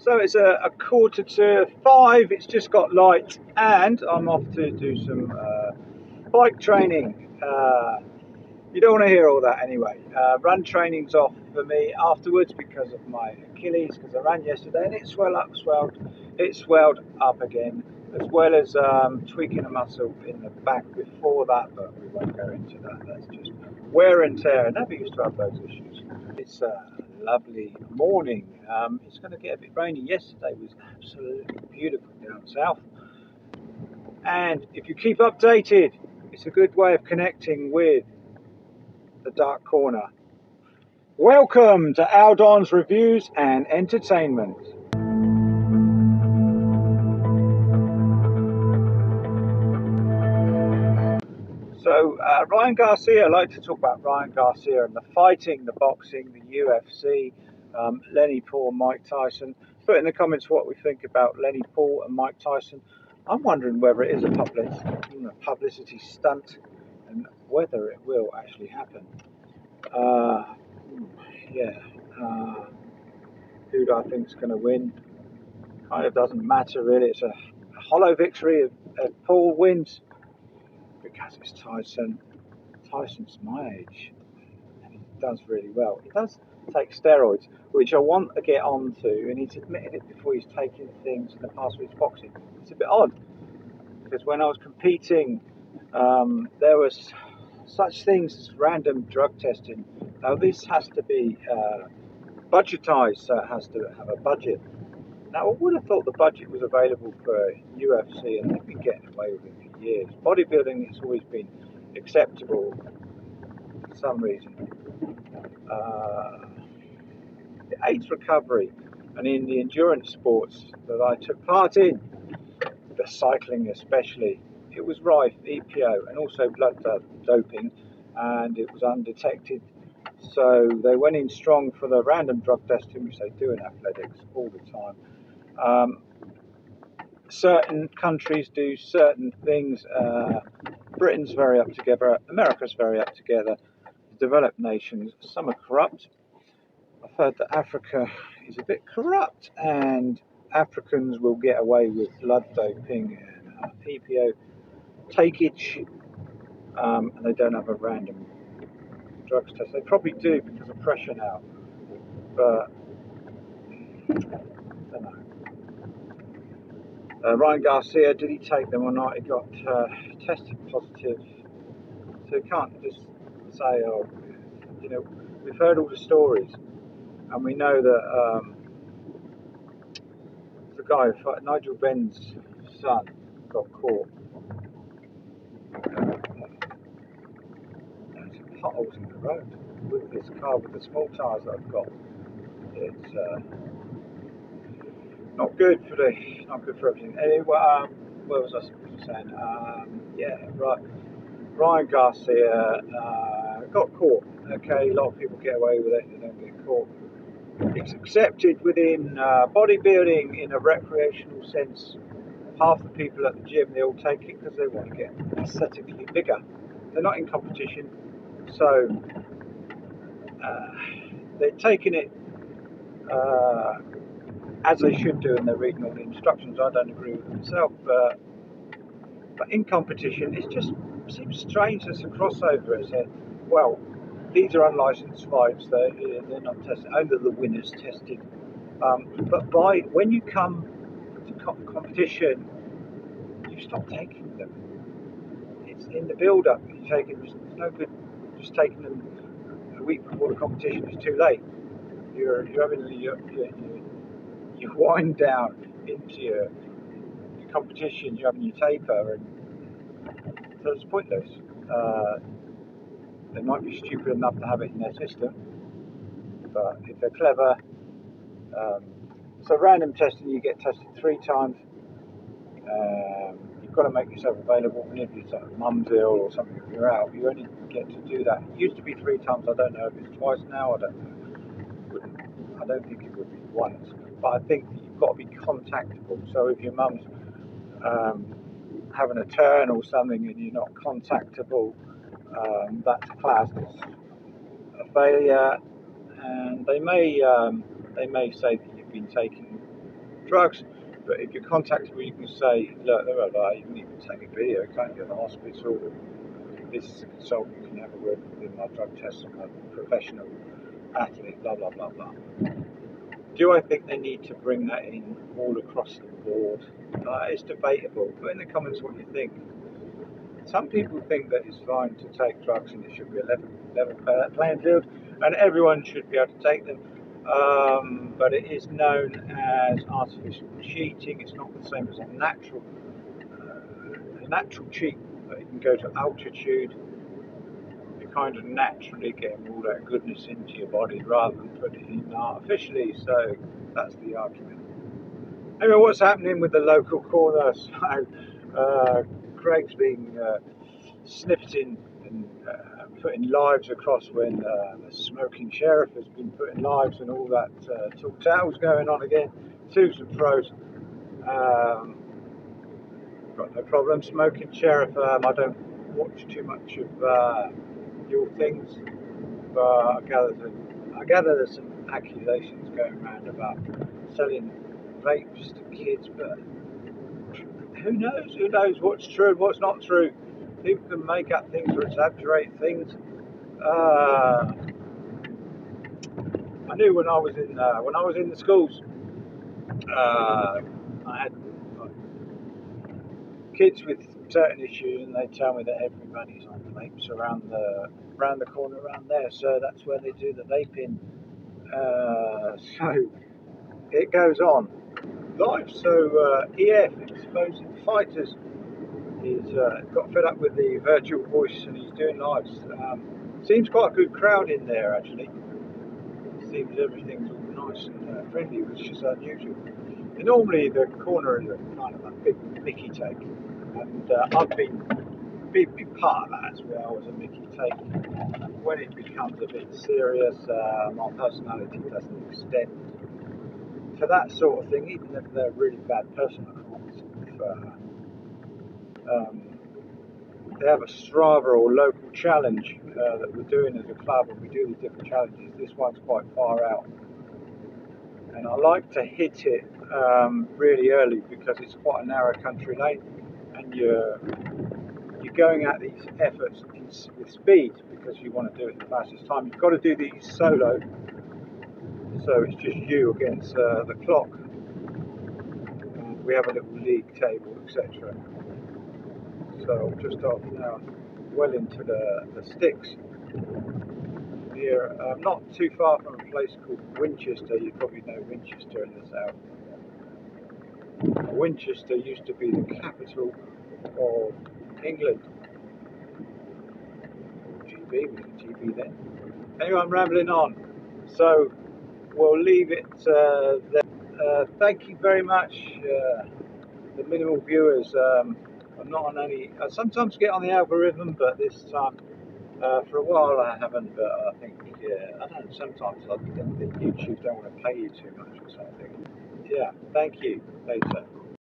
So it's a 4:45, it's just got light, and I'm off to do some bike training. You don't want to hear all that anyway. Run training's off for me afterwards because of my Achilles, because I ran yesterday and it swelled up again, as well as tweaking a muscle in the back before that, but we won't go into that. That's just wear and tear. I never used to have those issues. It's a lovely morning. It's going to get a bit rainy. Yesterday was absolutely beautiful down south. And if you keep updated, it's a good way of connecting with the dark corner. Welcome to Aldon's Reviews and Entertainment. So Ryan Garcia, I like to talk about Ryan Garcia and the fighting, the boxing, the UFC, Lenny Paul, Mike Tyson. Put in the comments what we think about Lenny Paul and Mike Tyson. I'm wondering whether it is a publicity stunt and whether it will actually happen. Who do I think is going to win? Kind of doesn't matter really. It's a hollow victory if Paul wins, because it's Tyson. Tyson's my age and he does really well. He does take steroids, which I want to get onto, and he's admitted it before. He's taken things in the past with his boxing. It's a bit odd because when I was competing, there was such things as random drug testing. Now this has to be budgetized, so it has to have a budget. Now I would have thought the budget was available for UFC, and they've been getting away with it for years. Bodybuilding has always been acceptable for some reason. The AIDS recovery, and in the endurance sports that I took part in, the cycling especially, it was rife, EPO and also blood doping, and it was undetected. So they went in strong for the random drug testing, which they do in athletics all the time. Certain countries do certain things. Britain's very up together, America's very up together. Developed nations, some are corrupt. I've heard that Africa is a bit corrupt, and Africans will get away with blood doping and EPO takeage, and they don't have a random drugs test. They probably do because of pressure now, but I don't know. Ryan Garcia, did he take them or not? He got tested positive, so you can't just say, oh, we've heard all the stories, and we know that the guy, Nigel Benn's son, got caught. There's potholes in the road with this car with the small tyres that I've got. It's not good for everything. Anyway, where was I saying? Right. Ryan Garcia got caught. Okay, a lot of people get away with it; they don't get caught. It's accepted within bodybuilding in a recreational sense. Half the people at the gym, they all take it because they want to get aesthetically bigger. They're not in competition, so they're taking it as they should do, and they're reading all the instructions. I don't agree with it myself, but in competition, it just seems strange. There's a crossover. It's these are unlicensed fights. They're not tested. Only the winners tested. But when you come to competition, you stop taking them. It's in the build-up. You take it. It's no good just taking them a week before the competition. It's too late. You're having you wind down into your competition. You're having your taper, and so it's pointless. They might be stupid enough to have it in their system, but if they're clever, so random testing, you get tested 3 times. You've got to make yourself available, and if your mum's ill or something, if you're out, you only get to do that. It used to be 3 times. I don't know if it's twice now. I don't think it would be once, but I think that you've got to be contactable. So if your mum's having a turn or something and you're not contactable, that's classed as a failure, and they may say that you've been taking drugs. But if you're contacted, you can say, look, you can even take a video, can't you, at the hospital? This is a consultant, you can have a word with my drug test, I'm a professional athlete, blah, blah, blah, blah. Do I think they need to bring that in all across the board? It's debatable. Put in the comments what you think. Some people think that it's fine to take drugs and it should be a level playing field and everyone should be able to take them. But it is known as artificial cheating. It's not the same as a natural cheat. You can go to altitude, you're kind of naturally getting all that goodness into your body rather than putting it in artificially. So that's the argument. Anyway, what's happening with the local corner? So Craig's being snipped in and putting lives across when the smoking sheriff has been putting lives and all that talk tales going on again. Twos and pros. Got no problem. Smoking sheriff, I don't watch too much of your things, but I gather there's some accusations going around about selling vapes to kids, but who knows? Who knows what's true and what's not true? People can make up things or exaggerate things. I knew when I was in the schools, I had kids with certain issues, and they tell me that everybody's on vapes around the corner around there, so that's where they do the vaping. So it goes on live. So EF, Exposing Fighters, he's got fed up with the virtual voice and he's doing lives. Seems quite a good crowd in there actually. Seems everything's all nice and friendly, which is unusual. And normally the corner is a kind of a big Mickey take, and I've been part of that as well as a Mickey take. When it becomes a bit serious, my personality doesn't extend to that sort of thing, even if they're a really bad person. They have a Strava or local challenge that we're doing as a club, and we do these different challenges. This one's quite far out, and I like to hit it really early because it's quite a narrow country lane, and you're going at these efforts with speed because you want to do it in the fastest time. You've got to do these solo, so it's just you against the clock. We have a little league table, etc. So just off now, well into the sticks. Here, not too far from a place called Winchester. You probably know Winchester in the south. Winchester used to be the capital of England. GB was GB then. Anyway, I'm rambling on, so we'll leave it there. Thank you very much. The minimal viewers. I'm not on any. I sometimes get on the algorithm, but this time, for a while I haven't. But I think, I don't know. Sometimes I think that YouTube don't want to pay you too much or something. Yeah. Thank you. Later.